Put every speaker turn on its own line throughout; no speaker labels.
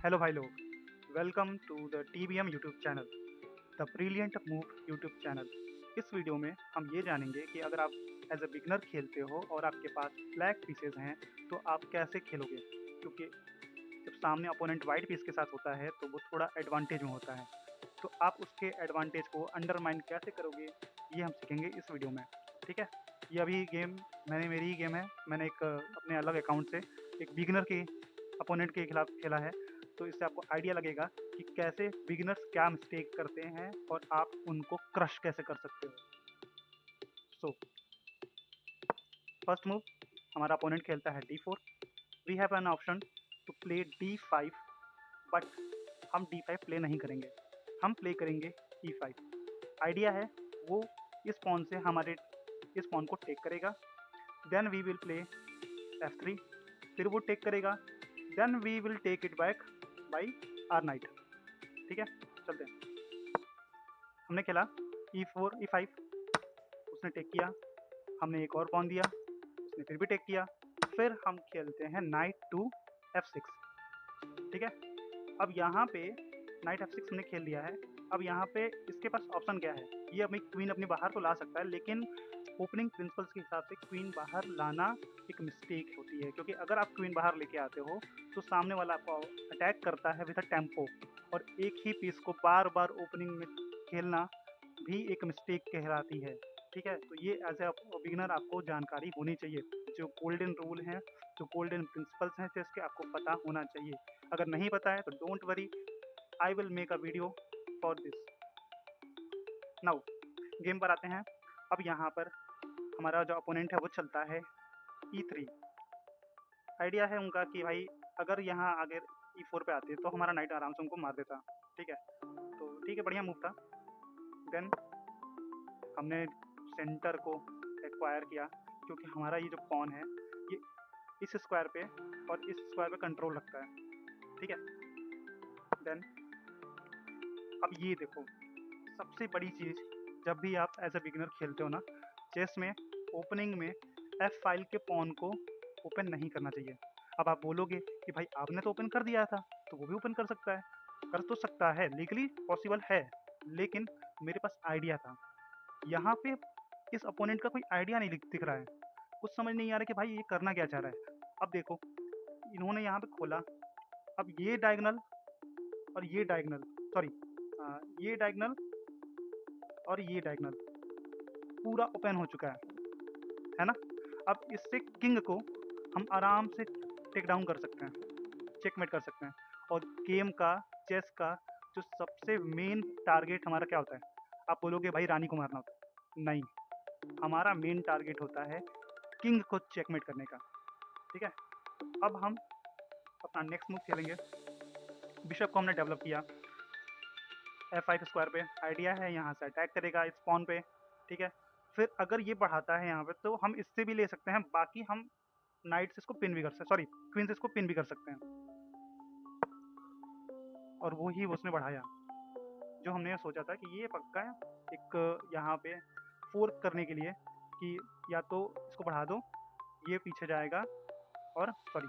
Hello भाई लोग, welcome to the TBM YouTube channel, the brilliant move YouTube channel. इस video में हम ये जानेंगे कि अगर आप एज अ बिगनर खेलते हो और आपके पास ब्लैक पीसेज हैं तो आप कैसे खेलोगे, क्योंकि जब सामने अपोनेंट वाइट पीस के साथ होता है तो वो थोड़ा एडवांटेज में होता है। तो आप उसके एडवांटेज को अंडरमाइन कैसे करोगे, ये हम सीखेंगे इस वीडियो में। ठीक है, ये अभी गेम मेरी ही गेम है। मैंने एक अपने अलग अकाउंट से एक बिगिनर के अपोनेंट के खिलाफ खेला है, तो इससे आपको आइडिया लगेगा कि कैसे बिगिनर्स क्या मिस्टेक करते हैं और आप उनको क्रश कैसे कर सकते हो। सो फर्स्ट मूव, हमारा अपोनेंट खेलता है D4। We have an option to play D5, but हम D5 प्ले नहीं करेंगे, हम प्ले करेंगे E5। आइडिया है वो इस पॉन से हमारे इस पॉन को टेक करेगा, then we will play F3, फिर वो टेक करेगा, then we will take it back by our knight. ठीक है, चलते हैं। हमने खेला E4 E5, उसने टेक किया, हमने एक और पॉन दिया, उसने फिर भी टेक किया, फिर हम खेलते हैं नाइट टू F6। ठीक है, अब यहाँ पे नाइट F6 हमने खेल लिया है। अब यहाँ पे इसके पास ऑप्शन क्या है, ये अपनी क्वीन अपनी बाहर तो ला सकता है, लेकिन ओपनिंग प्रिंसिपल्स के हिसाब से क्वीन बाहर लाना एक मिस्टेक होती है, क्योंकि अगर आप क्वीन बाहर लेके आते हो तो सामने वाला आपको अटैक करता है विद अ टेम्पो, और एक ही पीस को बार बार ओपनिंग में खेलना भी एक मिस्टेक कहलाती है। ठीक है, तो ये एज ए बिगिनर आपको जानकारी होनी चाहिए। जो गोल्डन रूल हैं, जो गोल्डन प्रिंसिपल्स हैं चेस के, आपको पता होना चाहिए। अगर नहीं पता है तो don't worry, I will make a video for this. Now game पर आते हैं। अब यहाँ पर हमारा जो अपोनेंट है वो चलता है E3। आइडिया है उनका कि भाई अगर यहाँ आगे E4 पे आते तो हमारा नाइट आराम से उनको मार देता। ठीक है, तो ठीक है, बढ़िया मूव था। देन हमने सेंटर को एक्वायर किया, क्योंकि हमारा ये जो पॉन है ये इस स्क्वायर पे और इस स्क्वायर पे कंट्रोल रखता है। ठीक है, देन अब ये देखो, सबसे बड़ी चीज़, जब भी आप एज अ बिगिनर खेलते हो ना चेस में, ओपनिंग में F5 के पॉन को ओपन नहीं करना चाहिए। अब आप बोलोगे कि भाई आपने तो ओपन कर दिया था, तो वो भी ओपन कर सकता है। कर तो सकता है, लीगली पॉसिबल है, लेकिन मेरे पास आइडिया था। यहाँ पे इस अपोनेंट का कोई आइडिया नहीं दिख रहा है, कुछ समझ नहीं आ रहा कि भाई ये करना क्या चाह रहा है। अब देखो, इन्होंने यहाँ पे खोला, अब ये डायगनल और ये डायगनल, सॉरी, ये डायगनल और ये डायगनल पूरा ओपन हो चुका है ना। अब इससे किंग को हम आराम से टेक डाउन कर सकते हैं, चेकमेट कर सकते हैं। और गेम का, चेस का जो सबसे मेन टारगेट हमारा क्या होता है, आप बोलोगे भाई रानी को मारना होता है, नहीं, हमारा मेन टारगेट होता है किंग को चेकमेट करने का। ठीक है, अब हम अपना नेक्स्ट मूव खेलेंगे। बिशप को हमने डेवलप किया F5 स्क्वायर पे। आइडिया है यहाँ से अटैक करेगा इस पॉन पे। ठीक है, फिर अगर ये बढ़ाता है यहाँ पे तो हम इससे भी ले सकते हैं, बाकी हम नाइट से इसको पिन भी कर सकते, सॉरी क्वीन से इसको पिन भी कर सकते हैं। और वो ही उसने बढ़ाया, जो हमने सोचा था कि ये पक्का है एक यहाँ पे फोर्क करने के लिए, कि या तो इसको बढ़ा दो, ये पीछे जाएगा, और सॉरी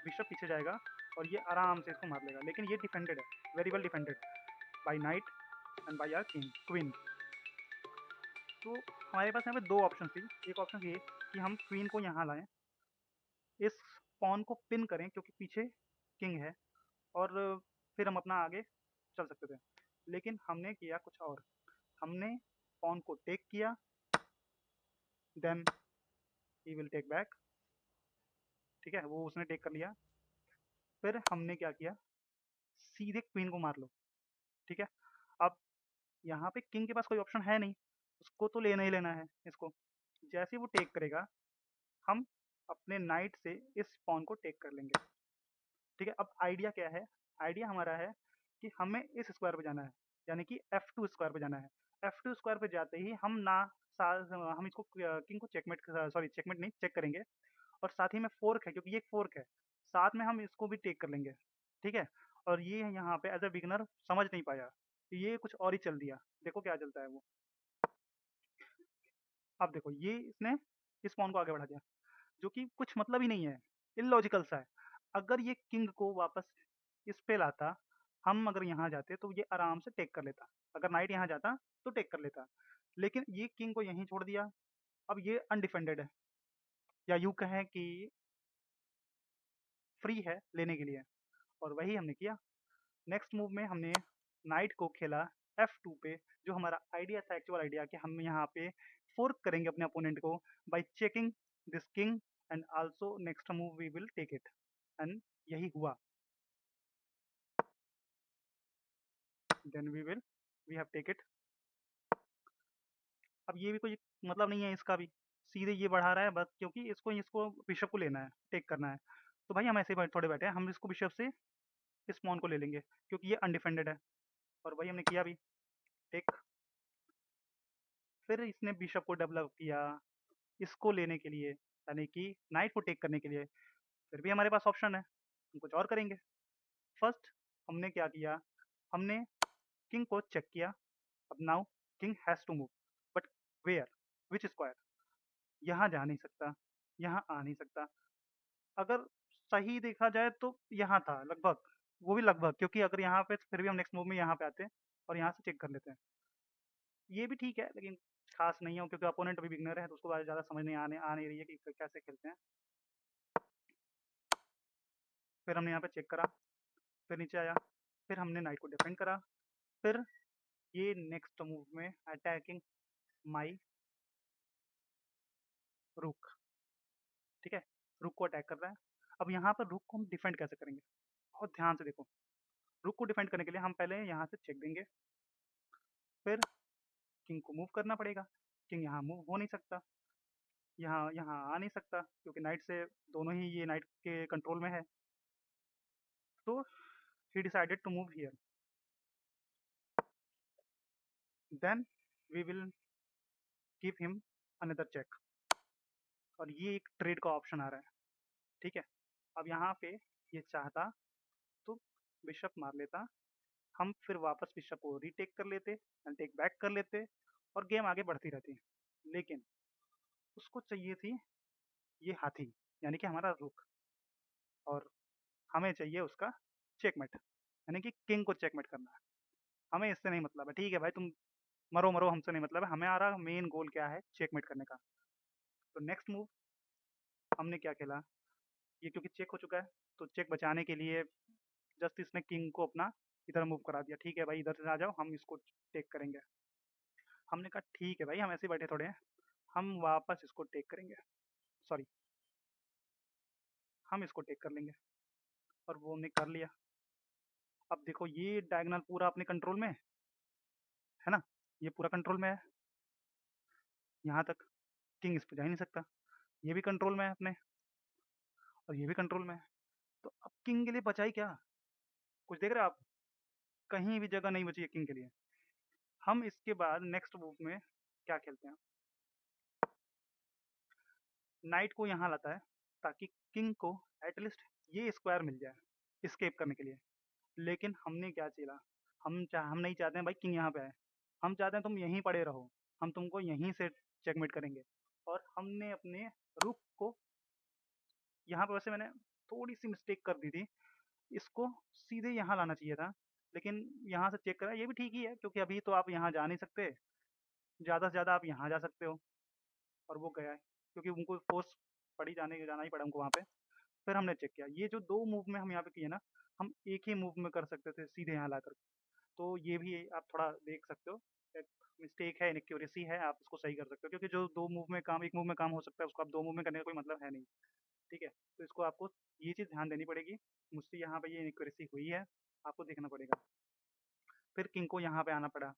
बिशप पीछे जाएगा और ये आराम से इसको मार लेगा। लेकिन ये डिफेंडेड है, very well defended by knight and by our king queen. तो हमारे पास यहाँ पे दो ऑप्शन थी। एक ऑप्शन ये कि हम क्वीन को यहाँ लाएं, इस पॉन को पिन करें क्योंकि पीछे किंग है, और फिर हम अपना आगे चल सकते थे। लेकिन हमने किया कुछ और, हमने पॉन को टेक किया, then he will take back. ठीक है, वो उसने टेक कर लिया, फिर हमने क्या किया, सीधे क्वीन को मार लो। ठीक है, अब यहाँ पे किंग के पास कोई ऑप्शन है नहीं, उसको तो लेना ही लेना है इसको। जैसे ही वो टेक करेगा, हम अपने नाइट से इस पॉन को टेक कर लेंगे। ठीक है, अब आइडिया क्या है, आइडिया हमारा है कि हमें इस स्क्वायर पे जाना है, यानी कि F2 स्क्वायर पे जाना है। F2 स्क्वायर पे जाते ही हम ना हम इसको किंग को चेकमेट, सॉरी चेकमेट नहीं, चेक करेंगे। और साथ ही में फोर्क है, क्योंकि ये एक फोर्क है, साथ में हम इसको भी टेक कर लेंगे। ठीक है, और ये यहाँ पे एज अ बिगिनर समझ नहीं पाया, ये कुछ और ही चल दिया। देखो क्या चलता है वो। अब देखो, ये इसने इस पॉन को आगे बढ़ा दिया, जो कि कुछ मतलब ही नहीं है। इलॉजिकल सा है। अगर ये किंग को वापस इस पे लाता, हम अगर यहाँ जाते तो ये आराम से टेक कर लेता। अगर नाइट यहाँ जाता तो टेक कर लेता, लेकिन ये किंग को यहीं छोड़ दिया। अब ये अनडिफेंडेड है, या यूँ कहें कि फ्री है लेने के लिए, और वही हमने किया। नेक्स्ट मूव में हमने नाइट को खेला F2 पे, जो हमारा आइडिया था, एक्चुअल आइडिया, कि हम यहाँ पे फोर्क करेंगे अपने अपोनेंट को by checking this king, and also next move we will take it, and यही हुआ। Then we have take it. अब ये भी कोई मतलब नहीं है इसका भी, सीधे ये बढ़ा रहा है बस, क्योंकि इसको इसको बिशप को लेना है, टेक करना है। तो भाई हम ऐसे ही थोड़े बैठे हैं, हम इसको बिशप से इस पॉन को ले लेंगे क्योंकि ये अनडिफेंडेड है, और वही हमने किया भी, टेक। फिर इसने बिशप को डेवलप किया इसको लेने के लिए, यानी कि नाइट को टेक करने के लिए। फिर भी हमारे पास ऑप्शन है, हम कुछ और करेंगे। फर्स्ट हमने क्या किया, हमने किंग को चेक किया। अब now king has to move, but where, which square? यहाँ जा नहीं सकता, यहाँ आ नहीं सकता। अगर सही देखा जाए तो यहाँ था लगभग, वो भी लगभग, क्योंकि अगर यहाँ पे फिर भी हम नेक्स्ट मूव में यहाँ पे आते और यहाँ से चेक कर लेते हैं। ये भी ठीक है, लेकिन खास नहीं है क्योंकि अपोनेंट भी बिगनर है, तो उसको ज़्यादा समझ नहीं आ नहीं रही है कि कैसे खेलते हैं। फिर हमने यहाँ पे चेक करा, फिर नीचे आया, फिर हमने नाइट को डिफेंड करा। फिर ये नेक्स्ट मूव में अटैकिंग माई रुक, ठीक है, रुक को अटैक कर रहा है। अब यहाँ पर रुक को हम डिफेंड कैसे करेंगे, बहुत ध्यान से देखो। रुक को डिफेंड करने के लिए हम पहले यहाँ से चेक देंगे, फिर किंग को मूव करना पड़ेगा। किंग यहाँ मूव हो नहीं सकता, यहाँ यहाँ आ नहीं सकता, क्योंकि नाइट से दोनों ही ये नाइट के कंट्रोल में है। तो he decided to move here, then we will give him another check, और ये एक ट्रेड का ऑप्शन आ रहा है, ठीक है। अब यहाँ पे ये चाहता तो बिशप मार लेता, हम फिर वापस बिशप को रीटेक कर लेते एंड टेक बैक कर लेते, और गेम आगे बढ़ती रहती। लेकिन उसको चाहिए थी ये हाथी, यानी कि हमारा रुक, और हमें चाहिए उसका चेकमेट, यानी कि किंग को चेकमेट करना है। हमें इससे नहीं मतलब है, ठीक है भाई, तुम मरो मरो, हमसे नहीं मतलब है, हमारा मेन गोल क्या है, चेकमेट करने का। तो नेक्स्ट मूव हमने क्या खेला, ये क्योंकि चेक हो चुका है, तो चेक बचाने के लिए जस्ट इसने किंग को अपना इधर मूव करा दिया। ठीक है भाई, इधर से आ जाओ, हम इसको टेक करेंगे। हमने कहा ठीक है भाई, हम ऐसे ही बैठे थोड़े हैं, हम वापस इसको टेक करेंगे, सॉरी, हम इसको टेक कर लेंगे, और वो हमने कर लिया। अब देखो ये डायगोनल पूरा अपने कंट्रोल में है ना, ये पूरा कंट्रोल में है, यहाँ तक किंग इस पर जा ही नहीं सकता। ये भी कंट्रोल में है अपने, और ये भी कंट्रोल में है। तो अब किंग के लिए बचा ही क्या, कुछ देख रहे हो आप, कहीं भी जगह नहीं बची है किंग के लिए। हम इसके बाद नेक्स्ट मूव में क्या खेलते हैं, नाइट को यहाँ लाता है ताकि किंग को एटलीस्ट ये स्क्वायर मिल जाए स्केप करने के लिए। लेकिन हमने क्या चला, हम नहीं चाहते हैं भाई किंग यहाँ पे आए, हम चाहते हैं तुम यहीं पड़े रहो, हम तुमको यहीं से चेकमेट करेंगे। और हमने अपने रुक को यहाँ पे, वैसे मैंने थोड़ी सी मिस्टेक कर दी थी, इसको सीधे यहाँ लाना चाहिए था, लेकिन यहाँ से चेक करा, ये भी ठीक ही है, क्योंकि अभी तो आप यहाँ जा नहीं सकते, ज़्यादा से ज़्यादा आप यहाँ जा सकते हो, और वो गया है, क्योंकि उनको फोर्स पड़ी, जाना ही पड़ा उनको वहाँ पे। फिर हमने चेक किया, ये जो 2 मूव में हम यहाँ पे किए ना, हम एक ही मूव में कर सकते थे सीधे यहाँ लाकर। तो ये भी आप थोड़ा देख सकते हो, एक मिस्टेक है, इनएक्यूरेसी है, आप उसको सही कर सकते हो, क्योंकि जो 2 मूव में काम 1 मूव में काम हो सकता है, उसको आप 2 मूव में करने का कोई मतलब है नहीं, ठीक है? तो इसको आपको ये चीज़ ध्यान देनी पड़ेगी, मुझसे यहाँ पे ये इनएक्यूरेसी हुई है, आपको देखना पड़ेगा। फिर किंग को यहाँ पे आना पड़ा।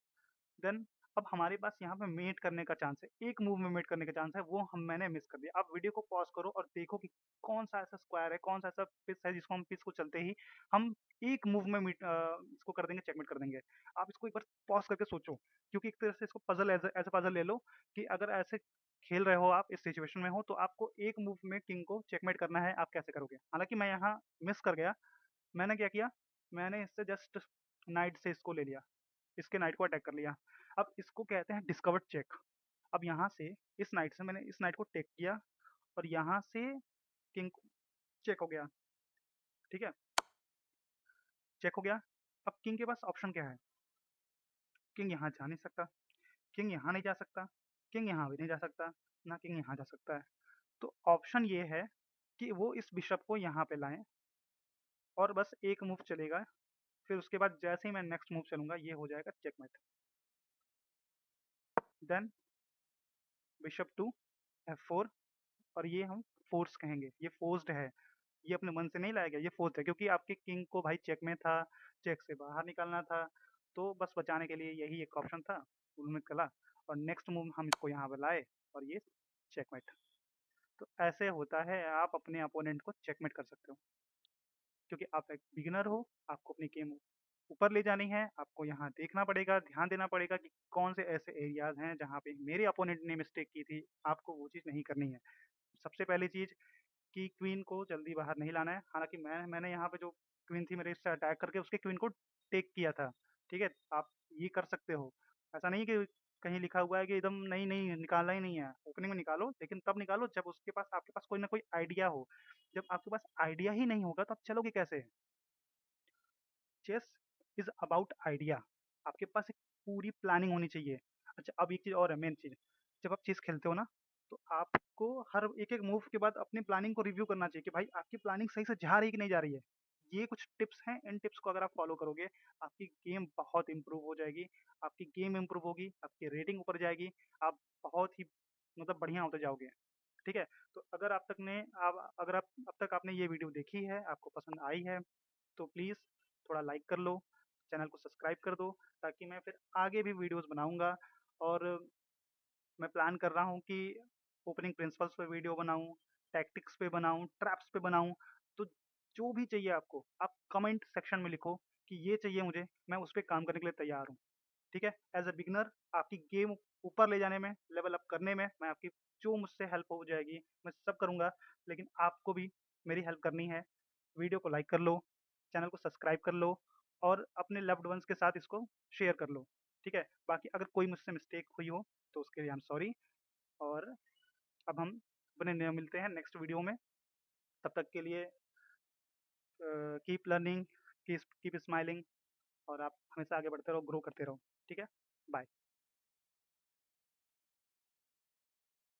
देन अब हमारे पास यहाँ पे मेट करने का चांस है, एक मूव में मेट करने का चांस है, वो मैंने मिस कर दिया। आप वीडियो को पॉज करो और देखो कि कौन सा ऐसा स्क्वायर है, कौन सा ऐसा पीस है जिसको हम पीस को चलते ही हम एक मूव में इसको कर देंगे, चेकमेट कर देंगे। आप इसको एक बार पॉज करके सोचो, क्योंकि एक तरह से इसको पजल एज ए पजल ले लो, कि अगर ऐसे खेल रहे हो, आप इस सिचुएशन में हो, तो आपको एक मूव में किंग को चेकमेट करना है, आप कैसे करोगे। हालांकि मैं यहाँ मिस कर गया, मैंने क्या किया, मैंने इससे जस्ट नाइट से इसको ले लिया, इसके नाइट को अटैक कर लिया। अब इसको कहते हैं डिस्कवर्ड चेक। अब यहाँ से इस नाइट से मैंने इस नाइट को टेक किया, और यहाँ से किंग को चेक हो गया, ठीक है? चेक हो गया। अब किंग के पास ऑप्शन क्या है? किंग यहाँ जा नहीं सकता, किंग यहाँ नहीं जा सकता, किंग यहाँ भी नहीं जा सकता, ना किंग यहाँ जा सकता है। तो ऑप्शन ये है कि वो इस बिशप को यहाँ पे लाएँ और बस एक मूव चलेगा, फिर उसके बाद जैसे ही मैं नेक्स्ट मूव चलूँगा ये हो जाएगा checkmate. Then bishop to F4 और ये हम फ़ोर्स कहेंगे, ये फ़ोर्स्ड है, ये अपने मन से नहीं लाया गया, ये फ़ोर्स्ड है क्योंकि आपके किंग को भाई चेक में था, चेक से बाहर निकालना था, तो बस बचाने के लिए यही एक ऑप्शन था, उन्होंने कला और नेक्स्ट मूव हम इसको यहाँ पे लाए और ये चेकमेट। तो ऐसे होता है, आप अपने अपोनेंट को चेकमेट कर सकते हो, क्योंकि आप एक बिगिनर हो, आपको अपनी गेम ऊपर ले जानी है, आपको यहाँ देखना पड़ेगा, ध्यान देना पड़ेगा कि कौन से ऐसे एरियाज़ हैं जहाँ पे मेरे अपोनेंट ने मिस्टेक की थी, आपको वो चीज़ नहीं करनी है। सबसे पहली चीज़ कि क्वीन को जल्दी बाहर नहीं लाना है। हालाँकि मैंने यहाँ पे जो क्वीन थी मेरे से अटैक करके उसके क्वीन को टेक किया था, ठीक है? आप ये कर सकते हो। ऐसा नहीं कि कहीं लिखा हुआ है कि एकदम नहीं, नहीं निकालना ही नहीं है। ओपनिंग में निकालो, लेकिन तब निकालो जब उसके पास आपके पास कोई ना कोई आइडिया हो। जब आपके पास आइडिया ही नहीं होगा तो आप चलोगे कैसे? Chess is about idea. आपके पास एक पूरी प्लानिंग होनी चाहिए। अच्छा, अब एक चीज़ और है, मेन चीज़, जब आप चेस खेलते हो ना, तो आपको हर एक-एक मूव के बाद अपनी प्लानिंग को रिव्यू करना चाहिए कि भाई आपकी प्लानिंग सही से जा रही है कि नहीं जा रही है। ये कुछ टिप्स हैं, इन टिप्स को अगर आप फॉलो करोगे, आपकी गेम बहुत इम्प्रूव हो जाएगी, आपकी गेम इम्प्रूव होगी, आपकी रेटिंग ऊपर जाएगी, आप बहुत ही मतलब बढ़िया होते जाओगे, ठीक है? तो अगर आप तक ने आप अगर आप अब तक आपने ये वीडियो देखी है, आपको पसंद आई है, तो प्लीज़ थोड़ा लाइक कर लो, चैनल को सब्सक्राइब कर दो, ताकि मैं फिर आगे भी वीडियोज़ बनाऊँगा और मैं प्लान कर रहा हूँ कि ओपनिंग प्रिंसिपल्स पे वीडियो बनाऊँ, टैक्टिक्स पे बनाऊँ, ट्रैप्स पे बनाऊँ। तो जो भी चाहिए आपको, आप कमेंट सेक्शन में लिखो कि ये चाहिए मुझे, मैं उस पे काम करने के लिए तैयार हूँ, ठीक है? एज़ अ बिगिनर आपकी गेम ऊपर ले जाने में, लेवल अप करने में मैं आपकी जो मुझसे हेल्प हो जाएगी, मैं सब करूँगा, लेकिन आपको भी मेरी हेल्प करनी है। वीडियो को लाइक कर लो, चैनल को सब्सक्राइब कर लो और अपने लव्ड वन्स के साथ इसको शेयर कर लो, ठीक है? बाकी अगर कोई मुझसे मिस्टेक हुई हो, तो उसके लिए आई एम सॉरी और अब हम बने न मिलते हैं नेक्स्ट वीडियो में। तब तक के लिए कीप लर्निंग, कीप स्माइलिंग और आप हमेशा आगे बढ़ते रहो, ग्रो करते रहो, ठीक है? बाय।